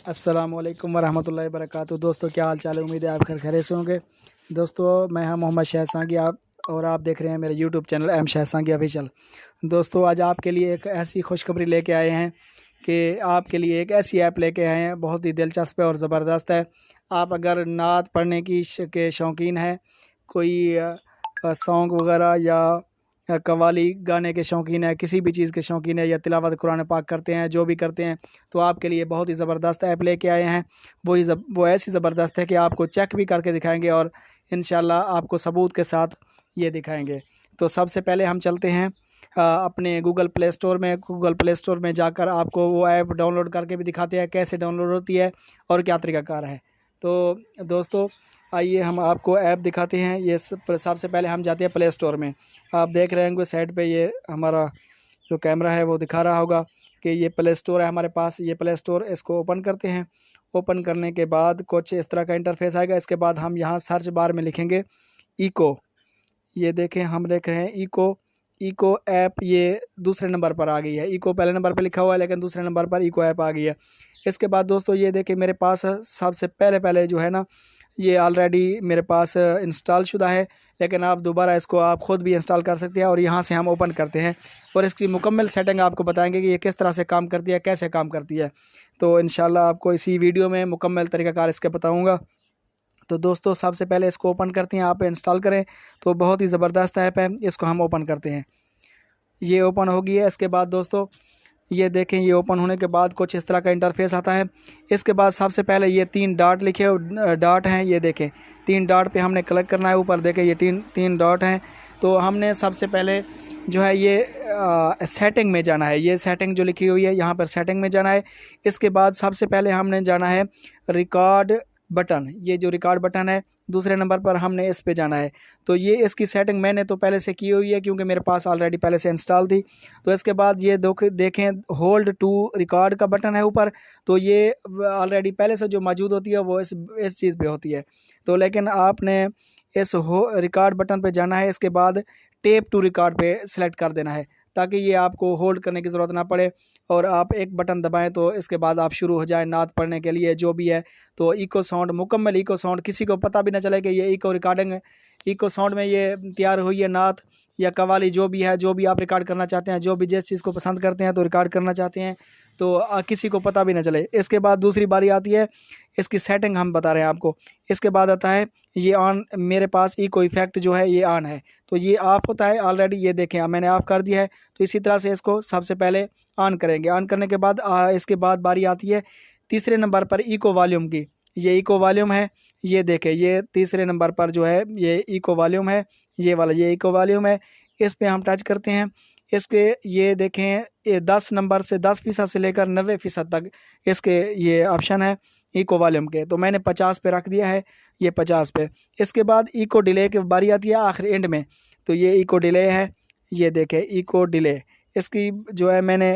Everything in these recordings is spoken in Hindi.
अस्सलामुअलैकुम वरहमतुल्लाहि वबरकातुहू। दोस्तों क्या हाल चाल है, उम्मीद है आप खैरियत से होंगे। दोस्तों मैं हम मोहम्मद शहद सांगी आप देख रहे हैं मेरे यूट्यूब चैनल एम शहद सांगी ऑफिशियल। दोस्तों आज आपके लिए एक ऐसी खुशखबरी लेके आए हैं कि आपके लिए एक ऐसी ऐप लेके आए हैं, बहुत ही दिलचस्प है और ज़बरदस्त है। आप अगर नात पढ़ने के शौकीन हैं, कोई सॉन्ग वगैरह या कव्वाली गाने के शौकीन है, किसी भी चीज़ के शौकीन है, या तिलावत कुरान पाक करते हैं, जो भी करते हैं, तो आपके लिए बहुत ही ज़बरदस्त ऐप लेके आए हैं। वो ऐसी ज़बरदस्त है कि आपको चेक भी करके दिखाएंगे और इंशाल्लाह आपको सबूत के साथ ये दिखाएंगे। तो सबसे पहले हम चलते हैं अपने गूगल प्ले स्टोर में जाकर आपको वो ऐप डाउनलोड करके भी दिखाते हैं कैसे डाउनलोड होती है और क्या तरीक़ाकार है। तो दोस्तों आइए हम आपको ऐप दिखाते हैं। ये सबसे पहले हम जाते हैं प्ले स्टोर में। आप देख रहे होंगे साइड पे ये हमारा जो कैमरा है वो दिखा रहा होगा कि ये प्ले स्टोर है हमारे पास। ये प्ले स्टोर, इसको ओपन करते हैं। ओपन करने के बाद कुछ इस तरह का इंटरफेस आएगा। इसके बाद हम यहाँ सर्च बार में लिखेंगे इको। ये देखें, हम देख रहे हैं इको ऐप ये दूसरे नंबर पर आ गई है। इको पहले नंबर पर लिखा हुआ है, लेकिन दूसरे नंबर पर इको ऐप आ गई है। इसके बाद दोस्तों ये देखें, मेरे पास सबसे पहले जो है ना, ये ऑलरेडी मेरे पास इंस्टॉल शुदा है, लेकिन आप दोबारा इसको आप ख़ुद भी इंस्टॉल कर सकते हैं। और यहाँ से हम ओपन करते हैं और इसकी मुकम्मल सेटिंग आपको बताएंगे कि ये किस तरह से काम करती है, कैसे काम करती है। तो इंशाल्लाह आपको इसी वीडियो में मुकम्मल तरीक़ाकार इसके बताऊँगा। तो दोस्तों सबसे पहले इसको ओपन करते हैं, आप इंस्टॉल करें। तो बहुत ही ज़बरदस्त ऐप है, इसको हम ओपन करते हैं। ये ओपन हो गई है। इसके बाद दोस्तों ये देखें, ये ओपन होने के बाद कुछ इस तरह का इंटरफेस आता है। इसके बाद सबसे पहले ये 3 डॉट लिखे डॉट हैं, ये देखें 3 डॉट पे हमने क्लिक करना है। ऊपर देखें ये तीन डॉट हैं। तो हमने सबसे पहले जो है ये सेटिंग में जाना है। ये सेटिंग जो लिखी हुई है यहाँ पर सेटिंग में जाना है। इसके बाद सबसे पहले हमने जाना है रिकॉर्ड बटन। ये जो रिकॉर्ड बटन है दूसरे नंबर पर, हमने इस पे जाना है। तो ये इसकी सेटिंग मैंने तो पहले से की हुई है, क्योंकि मेरे पास ऑलरेडी पहले से इंस्टॉल थी। तो इसके बाद ये देखें होल्ड टू रिकॉर्ड का बटन है ऊपर। तो ये ऑलरेडी पहले से जो मौजूद होती है वो इस चीज़ पे होती है। तो लेकिन आपने इस रिकॉर्ड बटन पे जाना है। इसके बाद टेप टू रिकॉर्ड पे सेलेक्ट कर देना है, ताकि ये आपको होल्ड करने की ज़रूरत ना पड़े और आप एक बटन दबाएं तो इसके बाद आप शुरू हो जाए नात पढ़ने के लिए जो भी है। तो इको साउंड, मुकम्मल इको साउंड, किसी को पता भी ना चले कि ये इको रिकॉर्डिंग है। इको साउंड में ये तैयार हुई है नात या कवाली, जो भी है, जो भी आप रिकॉर्ड करना चाहते हैं, जो भी जिस चीज़ को पसंद करते हैं तो रिकॉर्ड करना चाहते हैं, तो किसी को पता भी ना चले। इसके बाद दूसरी बारी आती है, इसकी सेटिंग हम बता रहे हैं आपको। इसके बाद आता है ये ऑन। मेरे पास इको इफेक्ट जो है ये ऑन है, तो ये ऑफ होता है ऑलरेडी। ये देखें मैंने ऑफ कर दिया है। तो इसी तरह से इसको सबसे पहले ऑन करेंगे। ऑन करने के बाद इसके बाद बारी आती है तीसरे नंबर पर इको वॉल्यूम की। ये इको वॉल्यूम है, ये देखें ये तीसरे नंबर पर जो है ये इको वॉल्यूम है, ये वाला ये इको वॉल्यूम है। इस पे हम टच करते हैं। इसके ये देखें ये 10 नंबर से 10% से लेकर 90% तक इसके ये ऑप्शन है इको वॉल्यूम के। तो मैंने 50 पे रख दिया है, ये 50 पे। इसके बाद इको डिले की बारी आती है आखिर एंड में। तो ये इको डिले है, ये देखें इको डिले। इसकी जो है मैंने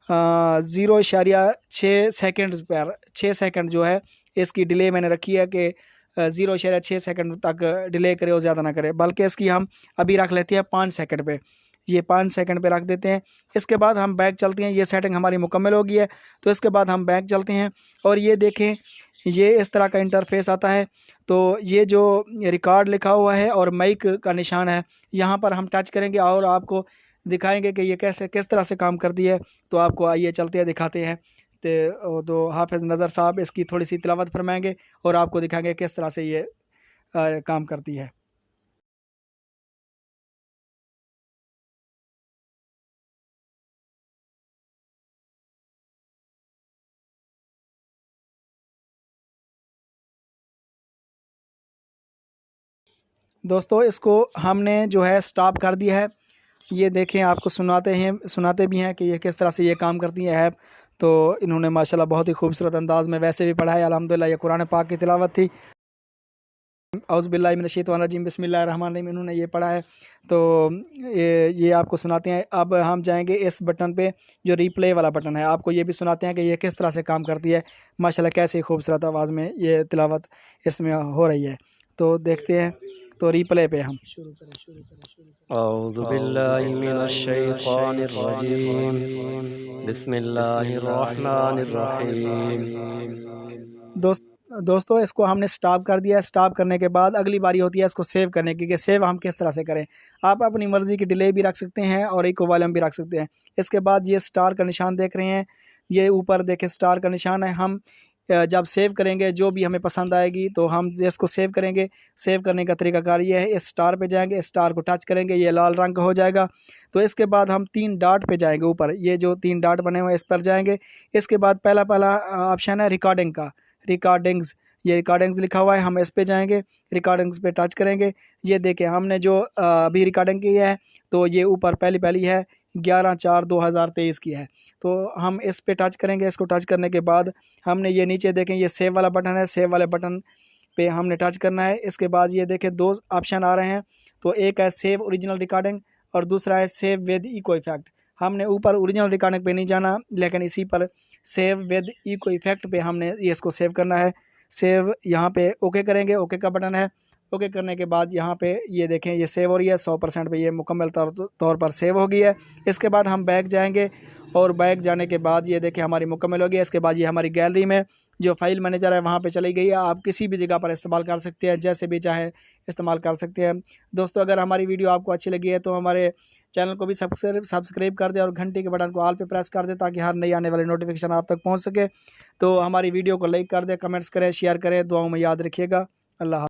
0.6 सेकेंड पर 6 सेकंड जो है इसकी डिले मैंने रखी है कि 0.6 सेकंड तक डिले करे और ज़्यादा ना करे, बल्कि इसकी हम अभी रख लेते हैं 5 सेकंड पे। ये 5 सेकंड पे रख देते हैं। इसके बाद हम बैक चलते हैं। ये सेटिंग हमारी मुकम्मल हो गई है। तो इसके बाद हम बैक चलते हैं और ये देखें ये इस तरह का इंटरफेस आता है। तो ये जो रिकॉर्ड लिखा हुआ है और माइक का निशान है, यहाँ पर हम टच करेंगे और आपको दिखाएंगे कि ये कैसे किस तरह से काम करती है। तो आपको आइए चलते हैं, दिखाते हैं। तो हाफिज़ नज़र साहब इसकी थोड़ी सी तिलावत फरमाएंगे और आपको दिखाएंगे किस तरह से ये काम करती है। दोस्तों इसको हमने जो है स्टॉप कर दिया है। ये देखें आपको सुनाते भी हैं कि ये किस तरह से ये काम करती है ऐप। तो इन्होंने माशाल्लाह बहुत ही खूबसूरत अंदाज़ में वैसे भी पढ़ा है। अल्हम्दुलिल्लाह ये कुरान पाक की तिलावत थी। औज़ु बिल्लाहि मिनश शैतानिर रजीम बिस्मिल्लाहिर रहमानिर रहीम, इन्होंने ये पढ़ा है। तो ये आपको सुनाते हैं। अब हम जाएंगे इस बटन पे जो रिप्ले वाला बटन है, आपको ये भी सुनाते हैं कि ये किस तरह से काम करती है। माशाल्लाह कैसी खूबसूरत आवाज़ में ये तिलावत इसमें हो रही है। तो देखते हैं। तो रिप्ले पे हम शुरू करें। औज़ु बिल्लाहि मिनश शैतानिर रजीम, बिस्मिल्लाहिर रहमानिर रहीम। दोस्तों इसको हमने स्टॉप कर दिया। स्टॉप करने के बाद अगली बारी होती है इसको सेव करने की, कि सेव हम किस तरह से करें। आप अपनी मर्ज़ी की डिले भी रख सकते हैं और इको वॉल्यूम भी रख सकते हैं। इसके बाद ये स्टार का निशान देख रहे हैं, ये ऊपर देखें स्टार का निशान है। हम जब सेव करेंगे जो भी हमें पसंद आएगी तो हम इसको सेव करेंगे। सेव करने का तरीकाकार ये है, इस स्टार पे जाएंगे, स्टार को टच करेंगे, ये लाल रंग का हो जाएगा। तो इसके बाद हम 3 डॉट पे जाएंगे, ऊपर ये जो 3 डॉट बने हुए हैं इस पर जाएंगे। इसके बाद पहला ऑप्शन है रिकॉर्डिंग का, रिकॉर्डिंग्स, ये रिकॉर्डिंग्स लिखा हुआ है, हम इस पे जाएंगे, रिकॉर्डिंग्स पे टच करेंगे। ये देखें हमने जो अभी रिकॉर्डिंग की है तो ये ऊपर पहली है 11/4/2023 की है। तो हम इस पे टच करेंगे। इसको टच करने के बाद हमने ये नीचे देखें ये सेव वाला बटन है, सेव वाले बटन पे हमने टच करना है। इसके बाद ये देखें 2 ऑप्शन आ रहे हैं, तो एक है सेव ओरिजिनल रिकॉर्डिंग और दूसरा है सेव विद इको इफेक्ट। हमने ऊपर ओरिजिनल रिकॉर्डिंग पे नहीं जाना, लेकिन इसी पर सेव विद इको इफेक्ट पे हमने ये इसको सेव करना है। सेव यहाँ पे ओके करेंगे, ओके का बटन है। ओके करने के बाद यहाँ पे ये देखें ये सेव हो रही है 100% पे, ये मुकम्मल तौर पर सेव हो गई है। इसके बाद हम बैक जाएंगे और बैक जाने के बाद ये देखें हमारी मुकम्मल हो गई है। इसके बाद ये हमारी गैलरी में जो फाइल मैनेजर है वहाँ पे चली गई है। आप किसी भी जगह पर इस्तेमाल कर सकते हैं, जैसे भी चाहें इस्तेमाल कर सकते हैं। दोस्तों अगर हमारी वीडियो आपको अच्छी लगी है तो हमारे चैनल को भी सब्सक्राइब कर दें और घंटी के बटन को ऑल पे प्रेस कर दें, ताकि हर नई आने वाली नोटिफिकेशन आप तक पहुँच सके। तो हमारी वीडियो को लाइक कर दें, कमेंट्स करें, शेयर करें, दुआओं में याद रखिएगा। अल्लाह।